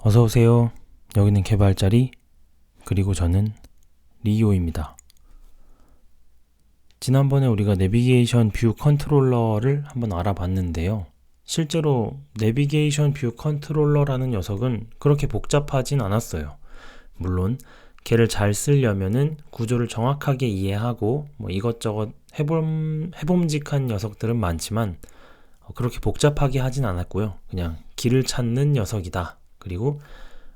어서오세요. 여기는 개발자리, 그리고 저는 리오입니다. 지난번에 우리가 내비게이션 뷰 컨트롤러를 한번 알아봤는데요. 실제로 내비게이션 뷰 컨트롤러라는 녀석은 그렇게 복잡하진 않았어요. 물론 걔를 잘 쓰려면은 구조를 정확하게 이해하고 이것저것 해봄직한 녀석들은 많지만 그렇게 복잡하게 하진 않았고요. 그냥 길을 찾는 녀석이다. 그리고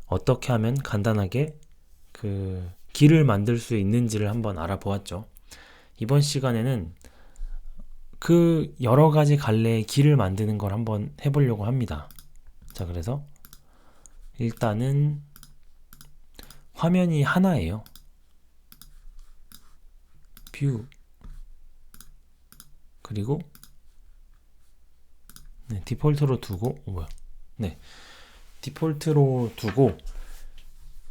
어떻게 하면 간단하게 그 길을 만들 수 있는지를 한번 알아보았죠. 이번 시간에는 그 여러 가지 갈래의 길을 만드는 걸 한번 해보려고 합니다. 자, 그래서 일단은 화면이 하나예요. 뷰. 그리고 디폴트로 두고 디폴트로 두고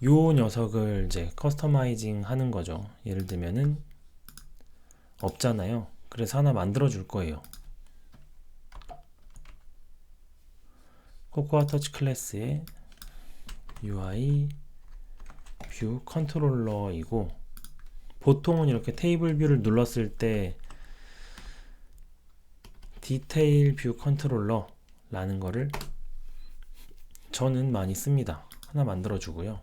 요 녀석을 이제 커스터마이징 하는 거죠. 예를 들면은 없잖아요. 그래서 하나 만들어 줄 거예요. 코코아 터치 클래스의 UI 뷰 컨트롤러이고, 보통은 이렇게 테이블 뷰를 눌렀을 때 디테일 뷰 컨트롤러라는 거를 저는 많이 씁니다. 하나 만들어 주고요.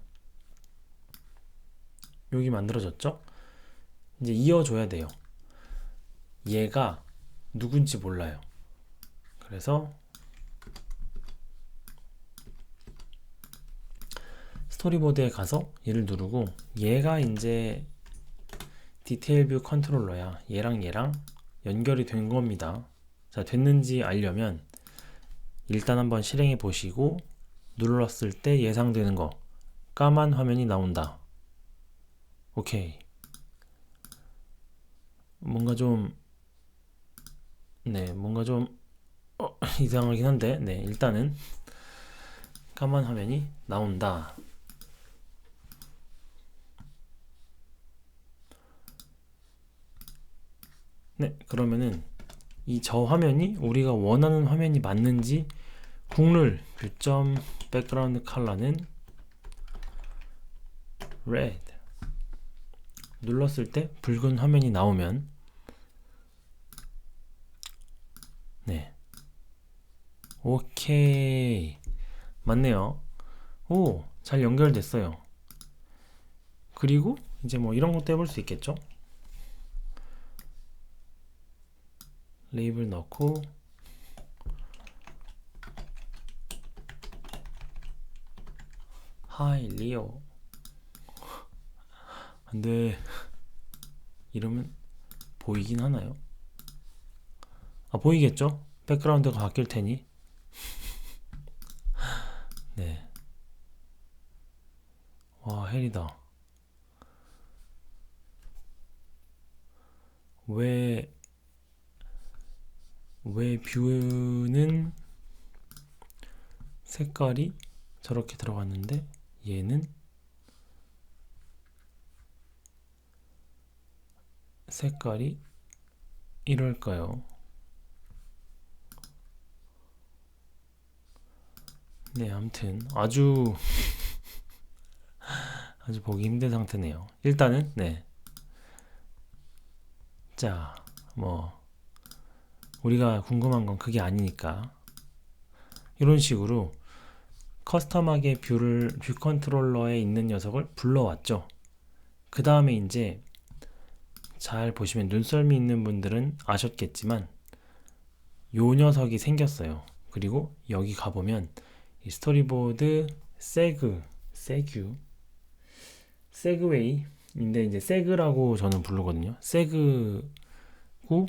여기 만들어졌죠? 이제 이어줘야 돼요. 얘가 누군지 몰라요. 그래서 스토리보드에 가서 얘를 누르고, 얘가 이제 디테일 뷰 컨트롤러야. 얘랑 연결이 된 겁니다. 자, 됐는지 알려면 일단 한번 실행해 보시고, 눌렀을 때 예상되는 거, 까만 화면이 나온다. 오케이. 뭔가 좀 이상하긴 한데, 일단은 까만 화면이 나온다. 그러면은 이 저 화면이 우리가 원하는 화면이 맞는지 국룰 뷰점 백그라운드 컬러는 red 눌렀을 때 붉은 화면이 나오면 오케이, 맞네요. 오, 잘 연결됐어요. 그리고 이제 이런 것도 해볼 수 있겠죠? 레이블 넣고 하이 리오. 안돼. 이러면 보이긴 하나요? 아, 보이겠죠? 백그라운드가 바뀔 테니. 와, 헬이다. 왜 뷰는 색깔이 저렇게 들어갔는데 얘는 색깔이 이럴까요? 아무튼 아주 보기 힘든 상태네요. 일단은 자, 우리가 궁금한 건 그게 아니니까 이런 식으로 커스텀하게 뷰 컨트롤러에 있는 녀석을 불러왔죠. 그 다음에 이제 잘 보시면 눈썰미 있는 분들은 아셨겠지만 요 녀석이 생겼어요. 그리고 여기 가보면 이 스토리보드 세그웨이인데 이제 세그라고 저는 부르거든요. 세그고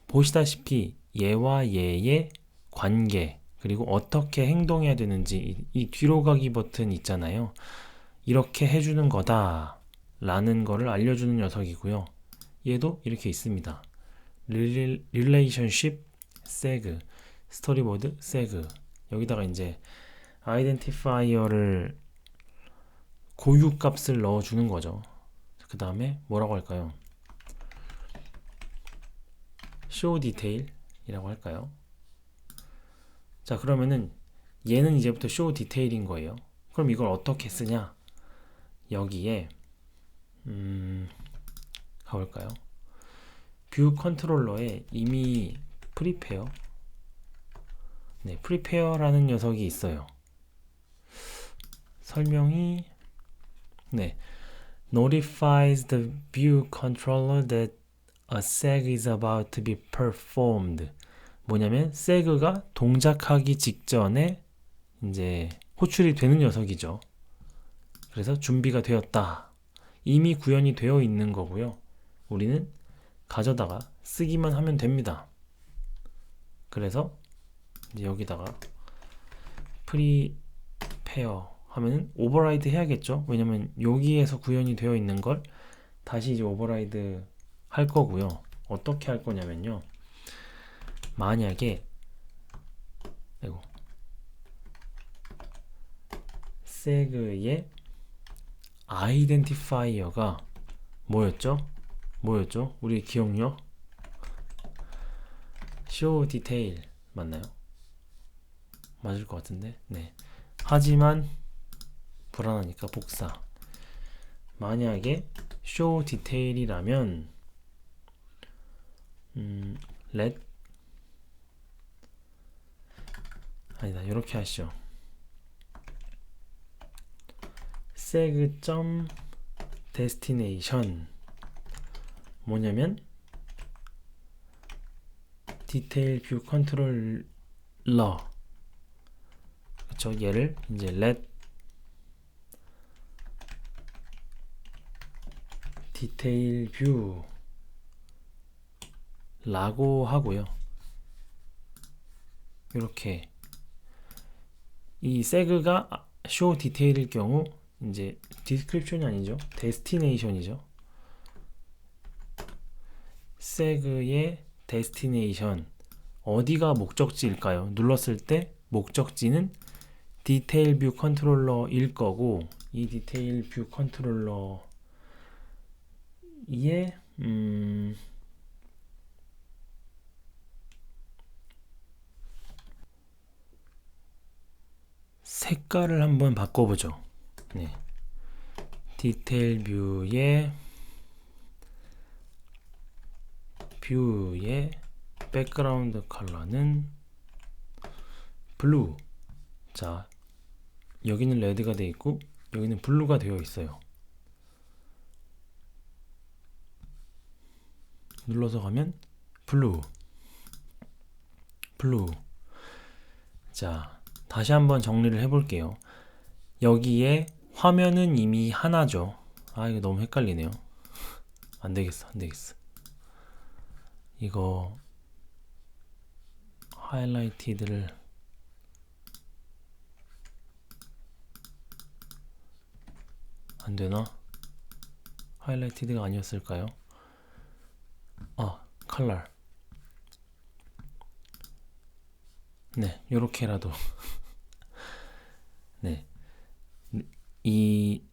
보시다시피 얘와 얘의 관계, 그리고 어떻게 행동해야 되는지 이 뒤로 가기 버튼 있잖아요. 이렇게 해주는 거다 라는 거를 알려주는 녀석이고요. 얘도 이렇게 있습니다. 릴레이션십 세그, 스토리보드 세그. 여기다가 이제 아이덴티파이어를 고유 값을 넣어주는 거죠. 그 다음에 뭐라고 할까요? show detail 이라고 할까요? 자, 그러면은 얘는 이제부터 show detail인 거예요. 그럼 이걸 어떻게 쓰냐? 여기에 가볼까요? 뷰 컨트롤러에 이미 프리페어, 네, 프리페어라는 녀석이 있어요. 설명이, 네, notifies the view controller that a seg is about to be performed. 뭐냐면 seg가 동작하기 직전에 이제 호출이 되는 녀석이죠. 그래서 준비가 되었다. 이미 구현이 되어 있는 거고요. 우리는 가져다가 쓰기만 하면 됩니다. 그래서 이제 여기다가 prepare 하면은 오버라이드 해야겠죠. 왜냐면 여기에서 구현이 되어 있는 걸 다시 이제 오버라이드 할 거고요. 어떻게 할 거냐면요. 만약에 seg의 아이덴티파이어가 뭐였죠? 우리 기억력? show detail 맞나요? 맞을 것 같은데. 네. 하지만 불안하니까 복사. 만약에 show detail이라면 let 아니다. 이렇게 하시죠. seg.destination 뭐냐면 detail view controller 그쵸? 얘를 이제 let detail view 라고 하고요. 이렇게 이 seg가 show detail일 경우 이제 description이 아니죠. destination이죠. seg의 destination 어디가 목적지일까요? 눌렀을 때 목적지는 detail view controller일 거고 이 detail view controller의 색깔을 한번 바꿔보죠. 네. 디테일 뷰의 백그라운드 컬러는 블루. 자, 여기는 레드가 되어 있고 여기는 블루가 되어 있어요. 눌러서 가면 블루. 자, 다시 한번 정리를 해볼게요. 여기에 화면은 이미 하나죠. 아, 이거 너무 헷갈리네요. 안 되겠어. 이거 하이라이티드를 안 되나? 하이라이티드가 아니었을까요? 컬러. 네, 요렇게라도. 네. 이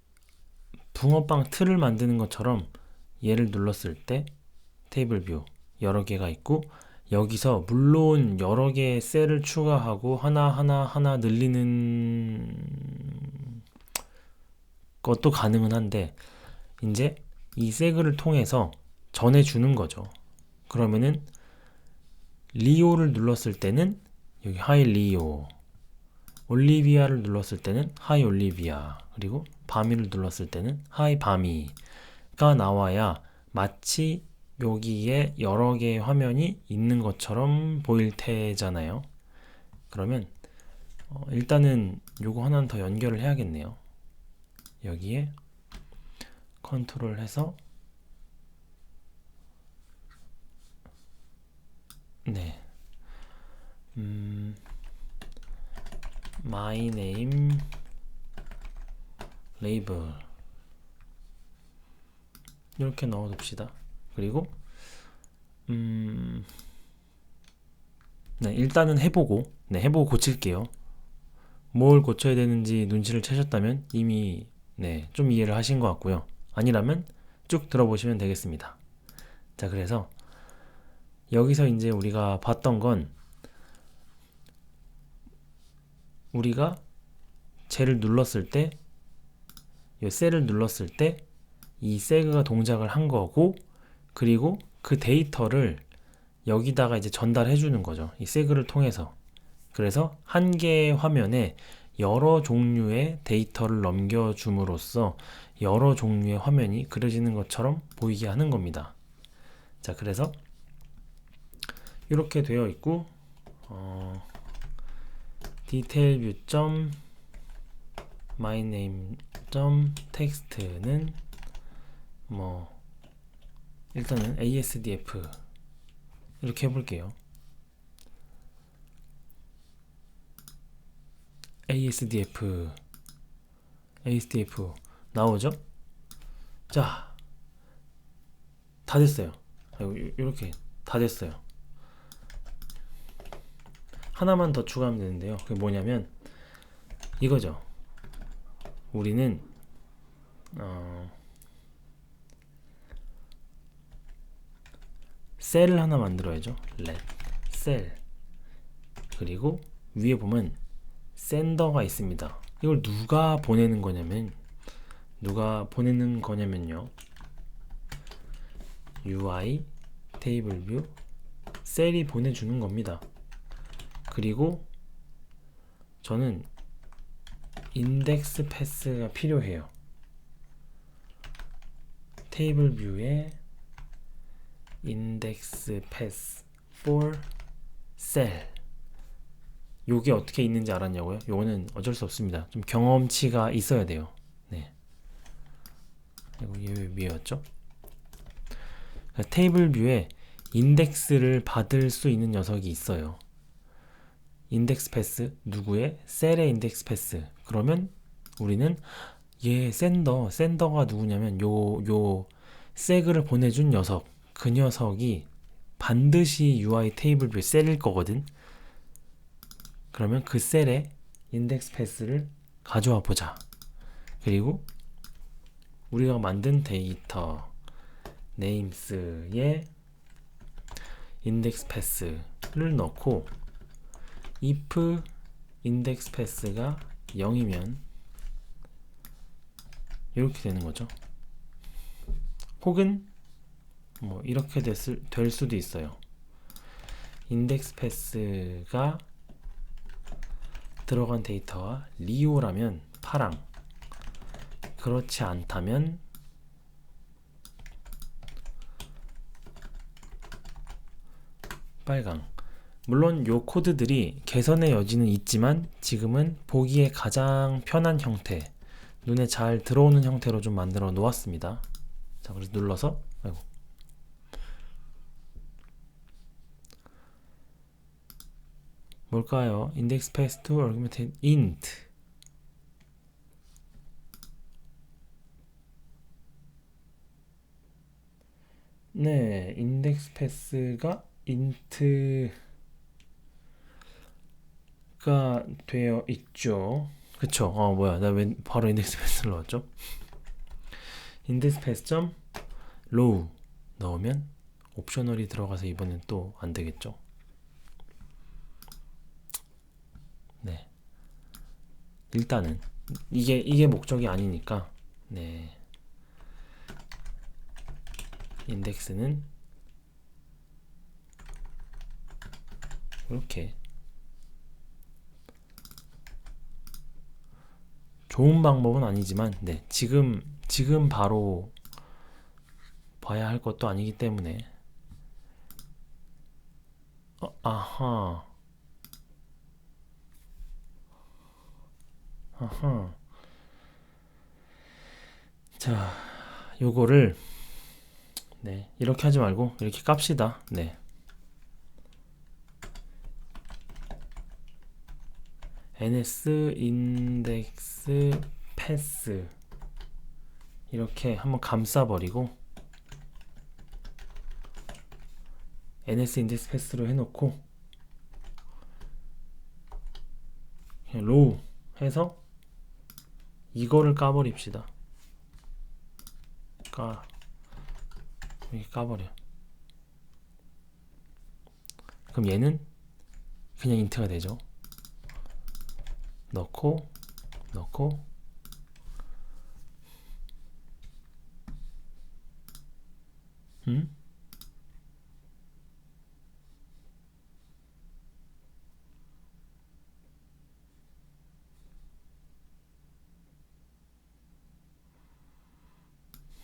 붕어빵 틀을 만드는 것처럼 얘를 눌렀을 때 테이블 뷰 여러 개가 있고 여기서 물론 여러 개의 셀을 추가하고 하나 늘리는 것도 가능은 한데 이제 이 세그를 통해서 전해주는 거죠. 그러면은 리오를 눌렀을 때는 여기 하이 리오, 올리비아를 눌렀을 때는 하이 올리비아, 그리고 바미를 눌렀을 때는 하이 바미가 나와야 마치 여기에 여러 개의 화면이 있는 것처럼 보일 테잖아요. 그러면 일단은 요거 하나는 더 연결을 해야겠네요. 여기에 컨트롤 해서 네. my name label 이렇게 넣어둡시다. 그리고 네, 일단은 해보고 고칠게요. 뭘 고쳐야 되는지 눈치를 채셨다면 이미 좀 이해를 하신 것 같고요. 아니라면 쭉 들어보시면 되겠습니다. 자, 그래서 여기서 이제 우리가 봤던 건 우리가 쟤를 눌렀을 때, 이 셀을 눌렀을 때 이 세그가 동작을 한 거고, 그리고 그 데이터를 여기다가 이제 전달해 주는 거죠. 이 세그를 통해서. 그래서 한 개의 화면에 여러 종류의 데이터를 넘겨줌으로써 여러 종류의 화면이 그려지는 것처럼 보이게 하는 겁니다. 자, 그래서 이렇게 되어 있고, detailview. myname.text는 뭐 일단은 ASDF 이렇게 해볼게요. ASDF 나오죠? 자, 다 됐어요. 이렇게 다 됐어요. 하나만 더 추가하면 되는데요. 그게 뭐냐면 이거죠. 우리는 셀을 하나 만들어야죠. let 셀. 그리고 위에 보면 sender가 있습니다. 이걸 누가 보내는 거냐면요. UI 테이블 뷰 셀이 보내주는 겁니다. 그리고 저는 인덱스 패스가 필요해요. 테이블 뷰에 인덱스 패스 for cell. 요게 어떻게 있는지 알았냐고요? 요거는 어쩔 수 없습니다. 좀 경험치가 있어야 돼요. 네. 그리고 얘 왜 위에였죠? 그러니까 테이블 뷰에 인덱스를 받을 수 있는 녀석이 있어요. 인덱스 패스 누구의? 셀의 인덱스 패스. 그러면 우리는 얘 센더가 누구냐면 요 세그를 보내준 녀석. 그 녀석이 반드시 UI 테이블 뷰 셀일 거거든. 그러면 그 셀에 인덱스 패스를 가져와 보자. 그리고 우리가 만든 데이터 names에 인덱스 패스를 넣고 if 인덱스 패스가 0이면 이렇게 되는 거죠. 혹은 뭐 이렇게 될 수도 있어요. 인덱스 패스가 들어간 데이터가 리오라면 파랑, 그렇지 않다면 빨강. 물론 요 코드들이 개선의 여지는 있지만 지금은 보기에 가장 편한 형태, 눈에 잘 들어오는 형태로 좀 만들어 놓았습니다. 자, 그래서 눌러서 뭘까요? index pass to argument int. 네, index pass가 int가 되어 있죠. 그쵸? 뭐야, 나 왜 바로 index pass를 넣었죠? index pass row 넣으면 옵셔널이 들어가서 이번엔 또 안 되겠죠? 네. 일단은 이게 목적이 아니니까, 네. 인덱스는 이렇게 좋은 방법은 아니지만, 네. 지금 바로 봐야 할 것도 아니기 때문에. 아하. 자, 요거를 네, 이렇게 하지 말고 이렇게 깝시다. 네. ns 인덱스 패스 이렇게 한번 감싸버리고 ns 인덱스 패스로 해놓고 그냥 로우 해서 이거를 까버립시다. 이렇게 까버려. 그럼 얘는 그냥 인트가 되죠. 넣고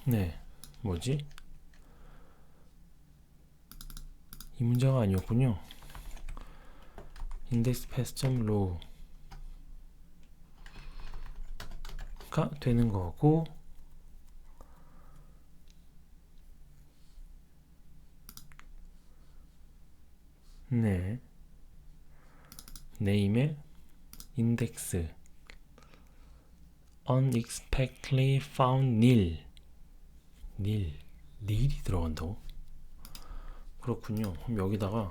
네, 뭐지? 이 문제가 아니었군요. index path.low가 되는 거고, 네, name에 index unexpectedly found nil이 들어간다고? 그렇군요. 그럼 여기다가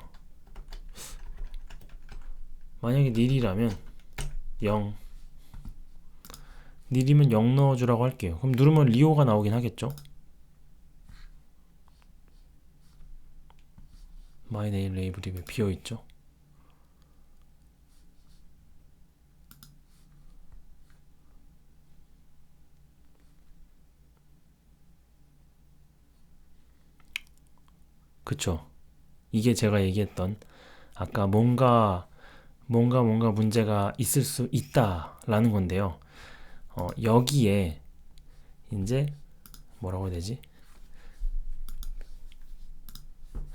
만약에 nil이라면 0, nil이면 0 넣어주라고 할게요. 그럼 누르면 리오가 나오긴 하겠죠? my name 레이블이 왜 비어있죠? 그쵸? 이게 제가 얘기했던 아까 뭔가 문제가 있을 수 있다 라는 건데요. 여기에 이제 뭐라고 해야 되지?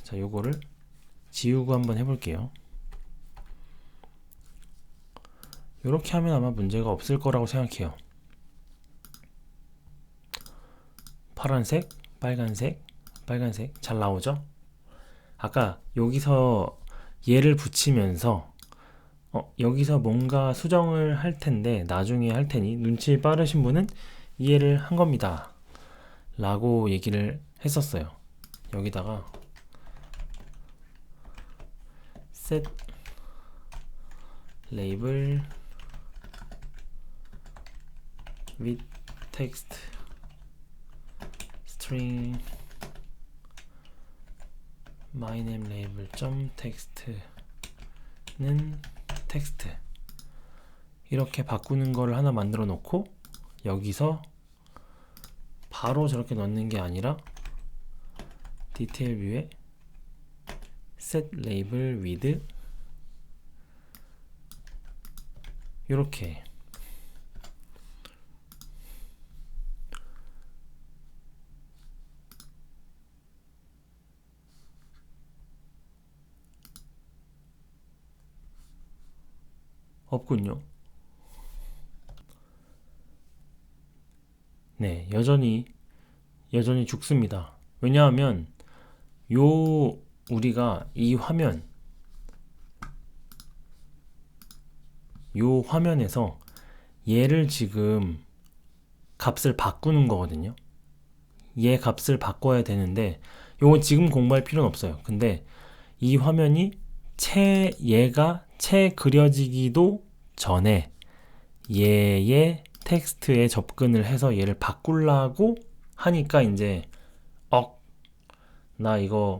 자, 요거를 지우고 한번 해볼게요. 요렇게 하면 아마 문제가 없을 거라고 생각해요. 파란색, 빨간색 잘 나오죠? 아까 여기서 얘를 붙이면서 여기서 뭔가 수정을 할 텐데 나중에 할 테니 눈치 빠르신 분은 이해를 한 겁니다 라고 얘기를 했었어요. 여기다가 set label with text string my name label text는 텍스트 이렇게 바꾸는 거를 하나 만들어 놓고 여기서 바로 저렇게 넣는 게 아니라 디테일 뷰에 set label with 이렇게 없군요. 네, 여전히 죽습니다. 왜냐하면 우리가 이 화면에서 얘를 지금 값을 바꾸는 거거든요. 얘 값을 바꿔야 되는데 요거 지금 공부할 필요는 없어요. 근데 이 화면이 얘가 채 그려지기도 전에 얘의 텍스트에 접근을 해서 얘를 바꾸려고 하니까 이제 나 이거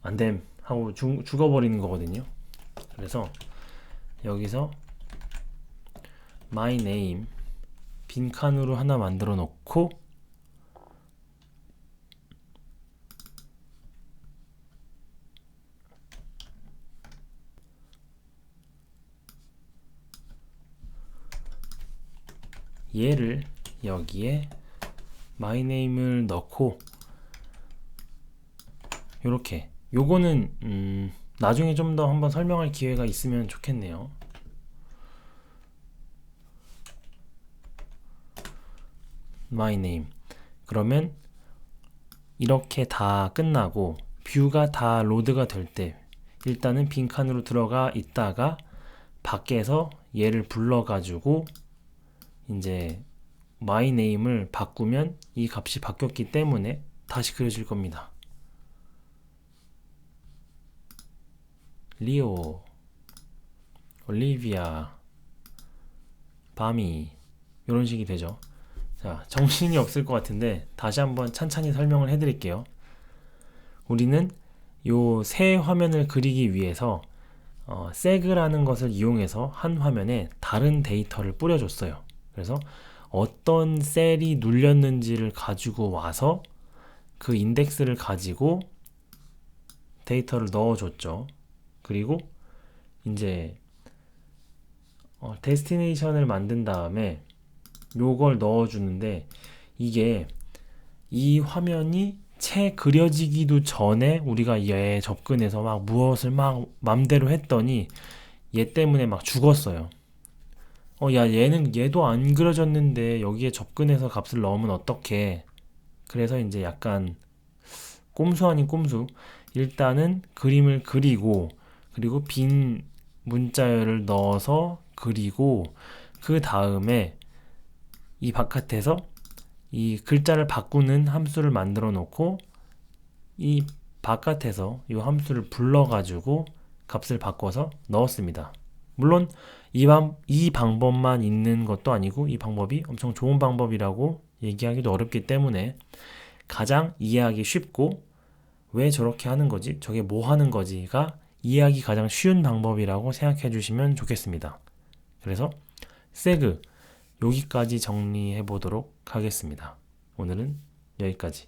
안됨 하고 죽어버리는 거거든요. 그래서 여기서 my name 빈칸으로 하나 만들어 놓고 얘를 여기에 my name을 넣고 요렇게 요거는 나중에 좀 더 한번 설명할 기회가 있으면 좋겠네요. my name 그러면 이렇게 다 끝나고 뷰가 다 로드가 될 때 일단은 빈칸으로 들어가 있다가 밖에서 얘를 불러가지고 이제 my name을 바꾸면 이 값이 바뀌었기 때문에 다시 그려질 겁니다. 리오, 올리비아, 바미 이런 식이 되죠. 자, 정신이 없을 것 같은데 다시 한번 찬찬히 설명을 해드릴게요. 우리는 요 새 화면을 그리기 위해서 seg라는 것을 이용해서 한 화면에 다른 데이터를 뿌려줬어요. 그래서 어떤 셀이 눌렸는지를 가지고 와서 그 인덱스를 가지고 데이터를 넣어줬죠. 그리고 이제 데스티네이션을 만든 다음에 요걸 넣어주는데, 이게 이 화면이 채 그려지기도 전에 우리가 얘에 접근해서 막 무엇을 막 맘대로 했더니 얘 때문에 막 죽었어요. 야, 얘도 안 그려졌는데 여기에 접근해서 값을 넣으면 어떡해. 그래서 이제 약간 꼼수 아닌 꼼수. 일단은 그림을 그리고, 그리고 빈 문자열을 넣어서 그리고, 그 다음에 이 바깥에서 이 글자를 바꾸는 함수를 만들어 놓고, 이 바깥에서 이 함수를 불러가지고 값을 바꿔서 넣었습니다. 물론 이 방법만 있는 것도 아니고, 이 방법이 엄청 좋은 방법이라고 얘기하기도 어렵기 때문에 가장 이해하기 쉽고, 왜 저렇게 하는 거지? 저게 뭐 하는 거지가 이해하기 가장 쉬운 방법이라고 생각해 주시면 좋겠습니다. 그래서 세그 여기까지 정리해 보도록 하겠습니다. 오늘은 여기까지.